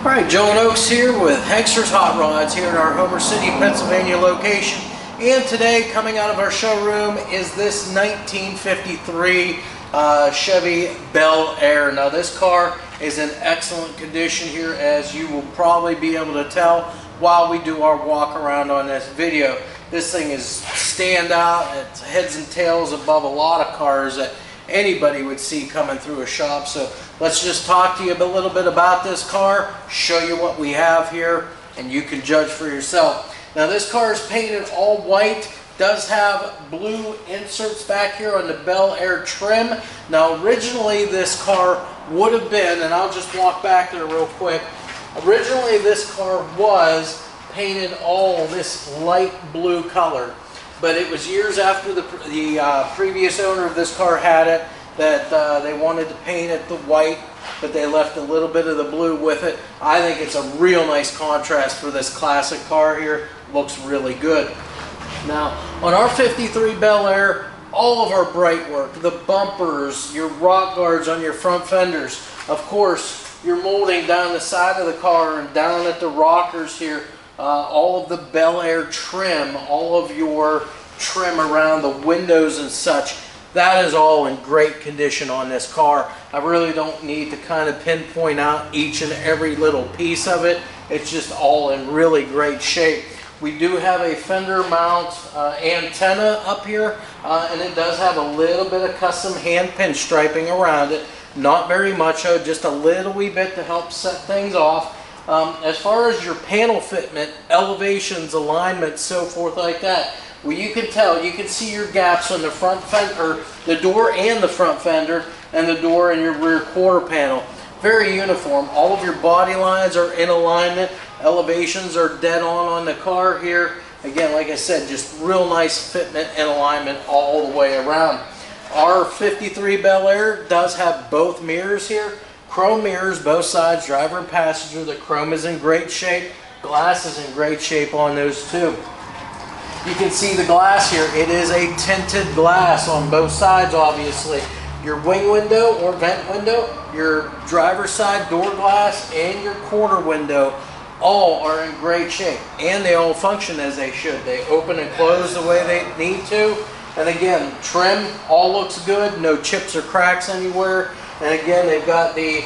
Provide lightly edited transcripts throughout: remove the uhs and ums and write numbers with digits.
Alright, Joe and Oaks here with Hexter's Hot Rods here in our Homer City, Pennsylvania location. And today, coming out of our showroom, is this 1953 Chevy Bel Air. Now this car is in excellent condition here, as you will probably be able to tell while we do our walk around on this video. This thing is stand out. It's heads and tails above a lot of cars that anybody would see coming through a shop. So let's just talk to you a little bit about this car, show you what we have here, and you can judge for yourself. Now this car is painted all white, does have blue inserts back here on the Bel Air trim. Now originally this car would have been, and I'll just walk back there real quick, originally this car was painted all this light blue color. But it was years after the previous owner of this car had it that they wanted to paint it the white, but they left a little bit of the blue with it. I think it's a real nice contrast for this classic car here. Looks really good. Now, on our 53 Bel Air, all of our bright work, the bumpers, your rock guards on your front fenders, of course, your molding down the side of the car and down at the rockers here, all of the Bel Air trim, all of your trim around the windows and such, that is all in great condition on this car. I really don't need to kind of pinpoint out each and every little piece of it. It's just all in really great shape. We do have a fender mount antenna up here, and it does have a little bit of custom hand pinstriping around it. Not very much, just a little wee bit to help set things off. As far as your panel fitment, elevations, alignment, so forth like that, well, you can tell, you can see your gaps on the front fender, the door and the front fender, and the door and your rear quarter panel. Very uniform. All of your body lines are in alignment. Elevations are dead on the car here. Again, like I said, just real nice fitment and alignment all the way around. Our 53 Bel Air does have both mirrors here. Chrome mirrors, both sides, driver and passenger. The chrome is in great shape. Glass is in great shape on those too. You can see the glass here. It is a tinted glass on both sides, obviously. Your wing window or vent window, your driver's side door glass, and your corner window all are in great shape. And they all function as they should. They open and close the way they need to. And again, trim all looks good. No chips or cracks anywhere. And again, they've got the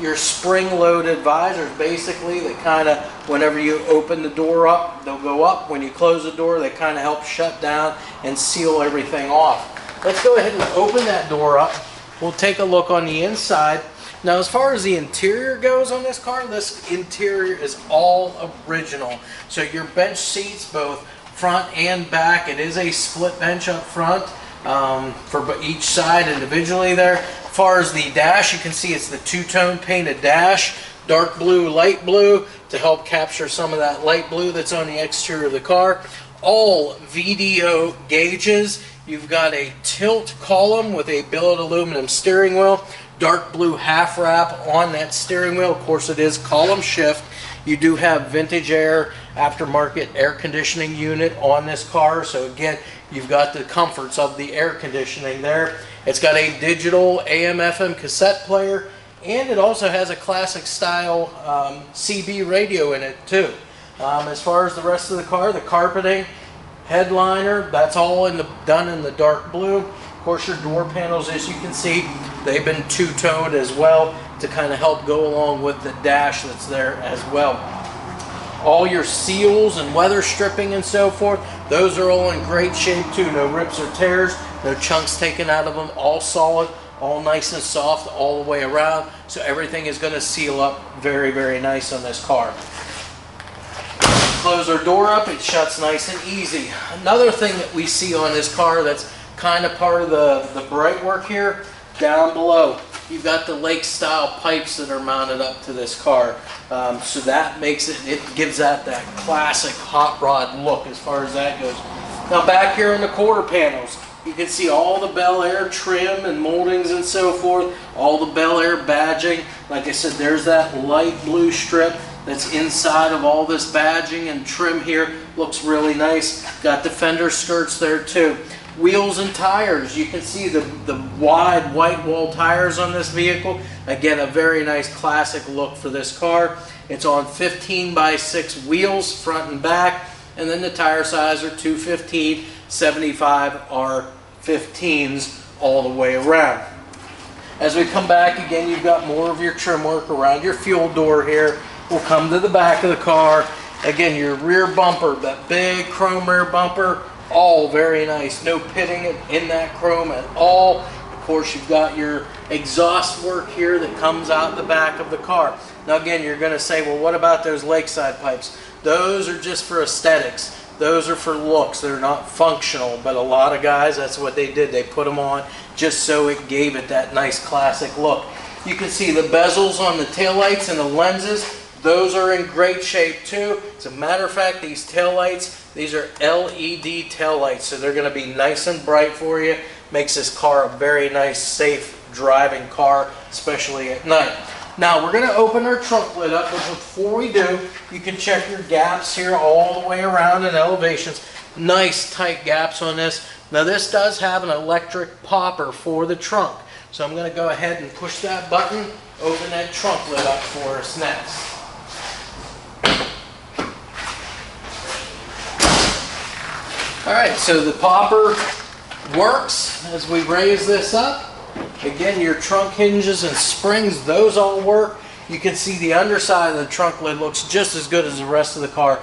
your spring-loaded visors, basically, that kind of, whenever you open the door up, they'll go up. When you close the door, they kind of help shut down and seal everything off. Let's go ahead and open that door up. We'll take a look on the inside. Now, as far as the interior goes on this car, this interior is all original. So your bench seats, both front and back, it is a split bench up front for each side individually there. As far as the dash, you can see it's the two-tone painted dash, dark blue, light blue, to help capture some of that light blue that's on the exterior of the car. All VDO gauges. You've got a tilt column with a billet aluminum steering wheel, dark blue half wrap on that steering wheel. Of course, it is column shift. You do have vintage air aftermarket air conditioning unit on this car. So again, you've got the comforts of the air conditioning there. It's got a digital AM/FM cassette player, and it also has a classic style CB radio in it too. As far as the rest of the car, the carpeting, headliner, that's all done in the dark blue. Of course, your door panels, as you can see, they've been two-toned as well to kind of help go along with the dash that's there as well. All your seals and weather stripping and so forth, those are all in great shape too. No rips or tears, no chunks taken out of them, all solid, all nice and soft all the way around. So everything is going to seal up very, very nice on this car. Close our door up, it shuts nice and easy. Another thing that we see on this car that's kind of part of the bright work here, down below, you've got the lake style pipes that are mounted up to this car. So that makes it gives that classic hot rod look as far as that goes. Now back here in the quarter panels, you can see all the Bel Air trim and moldings and so forth, all the Bel Air badging. Like I said, there's that light blue strip that's inside of all this badging and trim here. Looks really nice. Got the fender skirts there too. Wheels and tires, you can see the wide white wall tires on this vehicle. Again, a very nice classic look for this car. It's on 15x6 wheels, front and back, and then the tire size are 215, 75 are 15s all the way around. As we come back, again, you've got more of your trim work around your fuel door here. We'll come to the back of the car. Again, your rear bumper, that big chrome rear bumper, all very nice. No pitting in that chrome at all. Of course, you've got your exhaust work here that comes out the back of the car. Now again, you're going to say, well, what about those lakeside pipes? Those are just for aesthetics. Those are for looks. They're not functional, but a lot of guys, that's what they did. They put them on just so it gave it that nice classic look. You can see the bezels on the taillights and the lenses. Those are in great shape too. As a matter of fact, these taillights, these are LED taillights, so they're going to be nice and bright for you. Makes this car a very nice, safe driving car, especially at night. Now we're going to open our trunk lid up, but before we do, you can check your gaps here all the way around in elevations. Nice tight gaps on this. Now this does have an electric popper for the trunk, so I'm going to go ahead and push that button, open that trunk lid up for us next. Alright, so the popper works as we raise this up. Again, your trunk hinges and springs, those all work. You can see the underside of the trunk lid looks just as good as the rest of the car.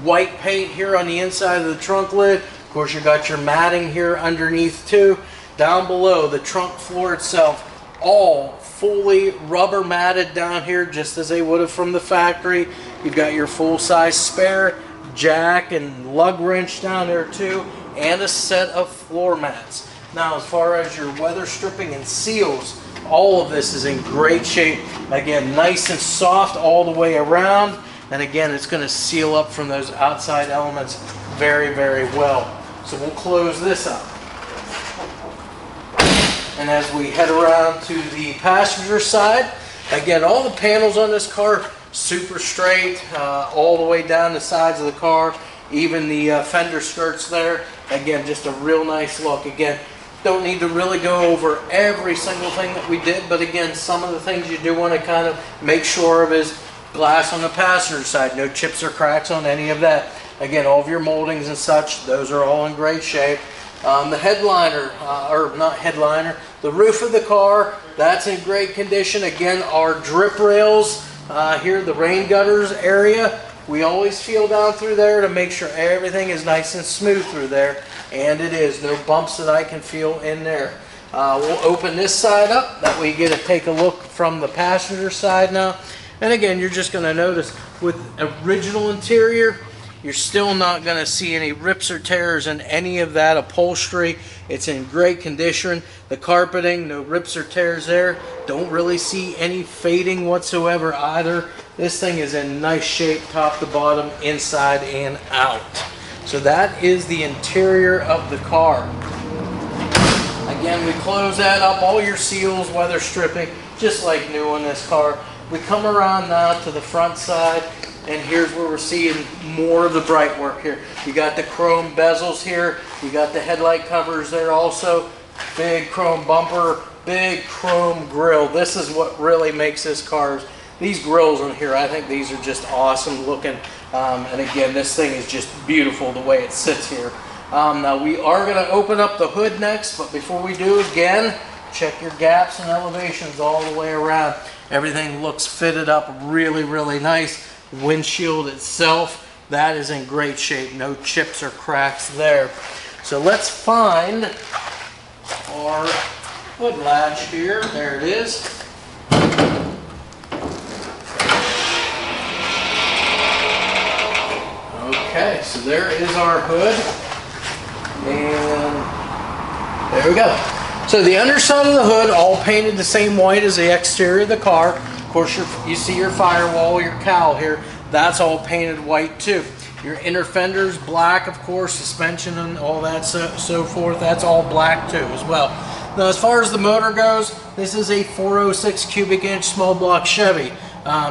White paint here on the inside of the trunk lid. Of course, you got your matting here underneath too. Down below, the trunk floor itself, all fully rubber matted down here just as they would have from the factory. You've got your full-size spare jack and lug wrench down there too, and a set of floor mats. Now, as far as your weather stripping and seals, all of this is in great shape. Again, nice and soft all the way around, and again, it's going to seal up from those outside elements very, very well. So we'll close this up. And as we head around to the passenger side, again, all the panels on this car super straight all the way down the sides of the car, even the fender skirts there. Again, just a real nice look. Again, don't need to really go over every single thing that we did, but again, some of the things you do want to kind of make sure of is glass on the passenger side, no chips or cracks on any of that. Again, all of your moldings and such, those are all in great shape. The headliner, or not headliner, the roof of the car, that's in great condition. Again, our drip rails here, the rain gutters area, we always feel down through there to make sure everything is nice and smooth through there, and it is. No bumps that I can feel in there. We'll open this side up, that way you get to take a look from the passenger side now. And again, you're just going to notice with original interior, you're still not going to see any rips or tears in any of that upholstery. It's in great condition. The carpeting, no rips or tears there. Don't really see any fading whatsoever either. This thing is in nice shape, top to bottom, inside and out. So that is the interior of the car. Again, we close that up, all your seals, weather stripping, just like new on this car. We come around now to the front side, and here's where we're seeing more of the bright work here. You got the chrome bezels here, you got the headlight covers there also, big chrome bumper, big chrome grille. This is what really makes this car. These grills on here, I think these are just awesome looking. And again, this thing is just beautiful the way it sits here. Now we are going to open up the hood next, but before we do, again, check your gaps and elevations all the way around. Everything looks fitted up really, really nice. Windshield itself, that is in great shape. No chips or cracks there. So let's find our hood latch here. There it is. Okay, so there is our hood. And there we go. So the underside of the hood, all painted the same white as the exterior of the car. Of course, you see your firewall, your cowl here. That's all painted white too. Your inner fenders, black, of course, suspension and all that so forth. That's all black too as well. Now, as far as the motor goes, this is a 406 cubic inch small block Chevy.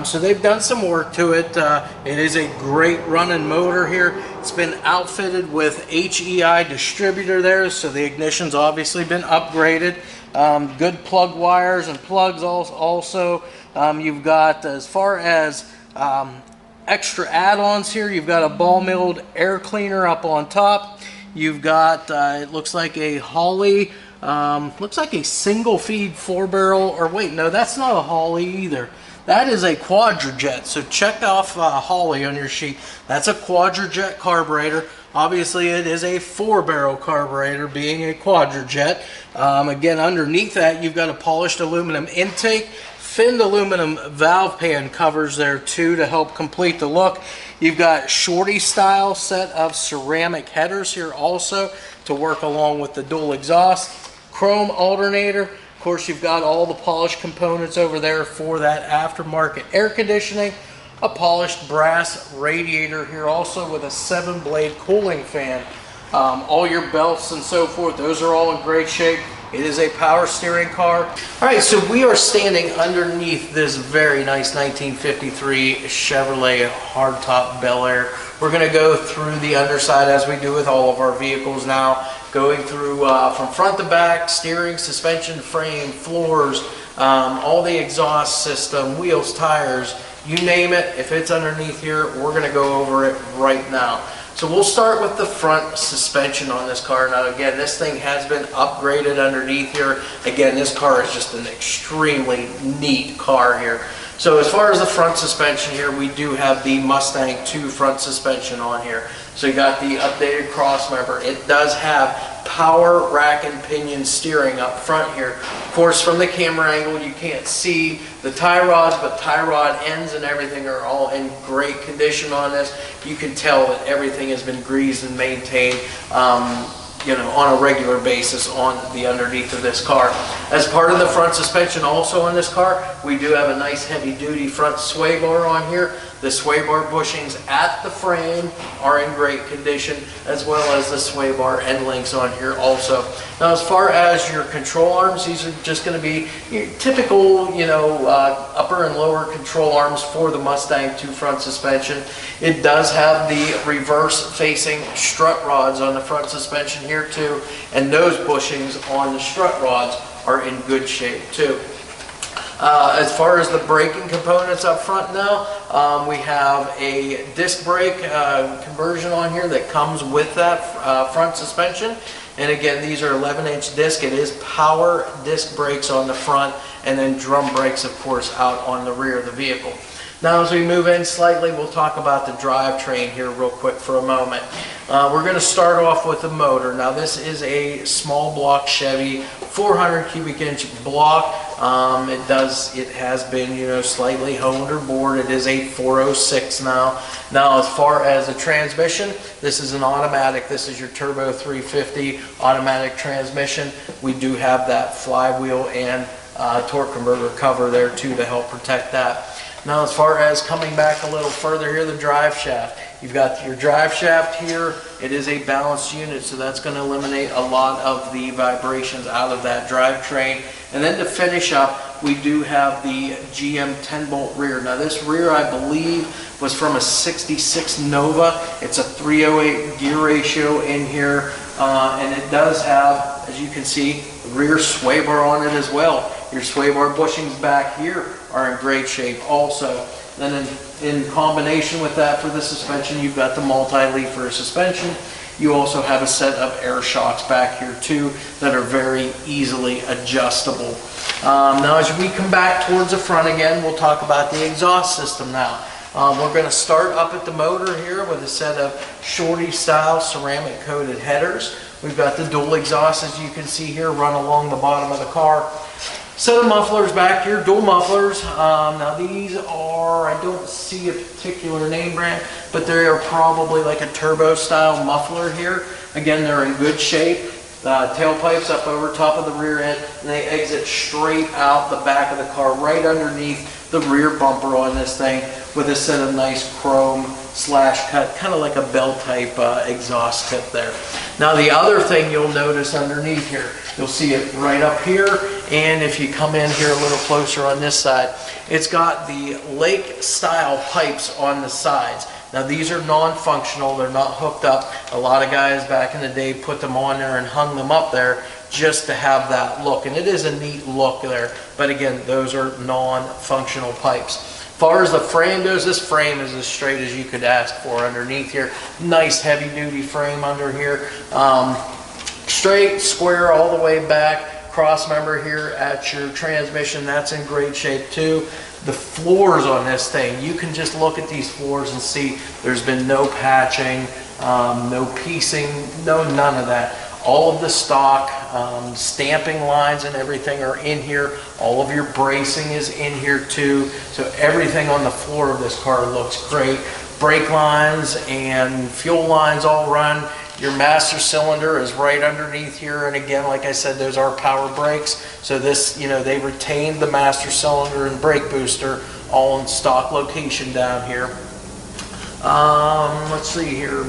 So they've done some work to it. It is a great running motor here. It's been outfitted with HEI distributor there, so the ignition's obviously been upgraded. Good plug wires and plugs also. You've got, as far as extra add-ons here, you've got a ball milled air cleaner up on top. You've got, it looks like a Holley, looks like a single feed 4-barrel, or wait, no, that's not a Holley either. That is a Quadrajet. So check off Holley on your sheet. That's a Quadrajet carburetor. Obviously, it is a 4-barrel carburetor, being a Quadrajet. Again, underneath that, you've got a polished aluminum intake, finned aluminum valve pan covers there too to help complete the look. You've got Shorty style set of ceramic headers here also to work along with the dual exhaust. Chrome alternator. Of course, you've got all the polished components over there for that aftermarket air conditioning. A polished brass radiator here also with a 7-blade cooling fan. All your belts and so forth, those are all in great shape. It is a power steering car. All right, so we are standing underneath this very nice 1953 Chevrolet hardtop Bel Air. We're going to go through the underside as we do with all of our vehicles now, going through from front to back, steering, suspension, frame, floors, all the exhaust system, wheels, tires, you name it. If it's underneath here, we're going to go over it right now. So we'll start with the front suspension on this car. Now again, this thing has been upgraded underneath here. Again, this car is just an extremely neat car here. So as far as the front suspension here, we do have the Mustang 2 front suspension on here. So you got the updated cross member. It does have power rack and pinion steering up front here. Of course, from the camera angle, you can't see the tie rods, but tie rod ends and everything are all in great condition on this. You can tell that everything has been greased and maintained you know, on a regular basis on the underneath of this car. As part of the front suspension also on this car, we do have a nice heavy duty front sway bar on here. The sway bar bushings at the frame are in great condition, as well as the sway bar end links on here also. Now as far as your control arms, these are just going to be your typical, you know, upper and lower control arms for the Mustang 2 front suspension. It does have the reverse facing strut rods on the front suspension here too, and those bushings on the strut rods are in good shape too. As far as the braking components up front now, we have a disc brake conversion on here that comes with that front suspension. And again, these are 11-inch disc. It is power disc brakes on the front, and then drum brakes, of course, out on the rear of the vehicle. Now as we move in slightly, we'll talk about the drivetrain here real quick for a moment. We're going to start off with the motor. Now this is a small block Chevy 400 cubic inch block. It has been, you know, slightly honed or bored. It is a 406 now. Now as far as the transmission, this is an automatic. This is your turbo 350 automatic transmission. We do have that flywheel and torque converter cover there too to help protect that. Now as far as coming back a little further here, the drive shaft. You've got your drive shaft here. It is a balanced unit, so that's going to eliminate a lot of the vibrations out of that drivetrain. And then to finish up, we do have the GM 10-bolt rear. Now this rear, I believe, was from a 66 Nova. It's a 308 gear ratio in here, and it does have, as you can see, rear sway bar on it as well. Your sway bar bushings back here are in great shape also. Then in combination with that for the suspension, you've got the multi-leaf suspension. You also have a set of air shocks back here too that are very easily adjustable. Now as we come back towards the front again, we'll talk about the exhaust system now. We're going to start up at the motor here with a set of Shorty style ceramic coated headers. We've got the dual exhaust, as you can see here, run along the bottom of the car. Set of mufflers back here, dual mufflers. Now these are, I don't see a particular name brand, but they are probably like a turbo style muffler here. Again, they're in good shape. tailpipes up over top of the rear end, and they exit straight out the back of the car, right underneath the rear bumper on this thing, with a set of nice chrome slash cut, kind of like a bell type exhaust tip there. Now the other thing you'll notice underneath here, you'll see it right up here, and if you come in here a little closer on this side, it's got the lake style pipes on the sides. Now these are non-functional, they're not hooked up. A lot of guys back in the day put them on there and hung them up there just to have that look, and it is a neat look there, but again, those are non-functional pipes. As far as the frame goes, this frame is as straight as you could ask for underneath here. Nice heavy duty frame under here. Straight, square all the way back. Cross member here at your transmission, that's in great shape too. The floors on this thing, you can just look at these floors and see there's been no patching, no piecing, none of that. All of the stock stamping lines and everything are in here. All of your bracing is in here too. So everything on the floor of this car looks great. Brake lines and fuel lines all run. Your master cylinder is right underneath here, and again, like I said, those are power brakes. So this, you know, they retained the master cylinder and brake booster all in stock location down here. Let's see here.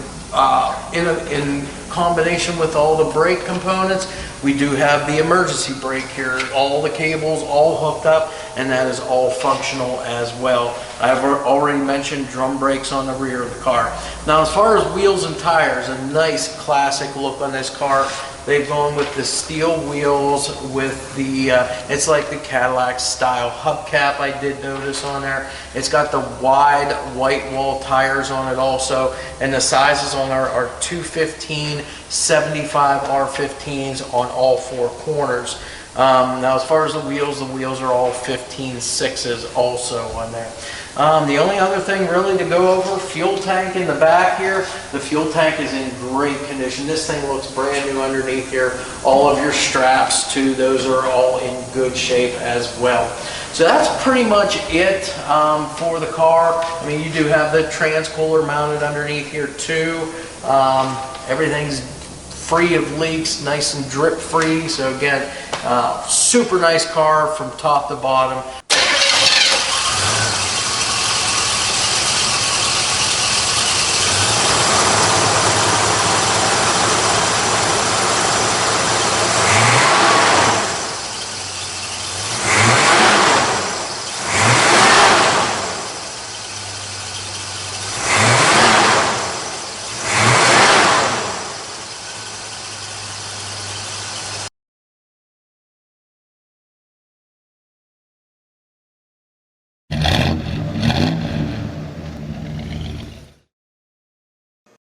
In combination with all the brake components, we do have the emergency brake here. All the cables all hooked up, and that is all functional as well. I've already mentioned drum brakes on the rear of the car. Now as far as wheels and tires, a nice classic look on this car. They've gone with the steel wheels with the, it's like the Cadillac style hubcap I did notice on there. It's got the wide white wall tires on it also, and the sizes on there are 215, 75 R15s on all four corners. Now as far as the wheels are all 15.6s also on there. The only other thing really to go over, fuel tank in the back here. The fuel tank is in great condition. This thing looks brand new underneath here. All of your straps too, those are all in good shape as well. So that's pretty much it for the car. I mean, you do have the trans-cooler mounted underneath here too. Everything's free of leaks, nice and drip free. So again, super nice car from top to bottom.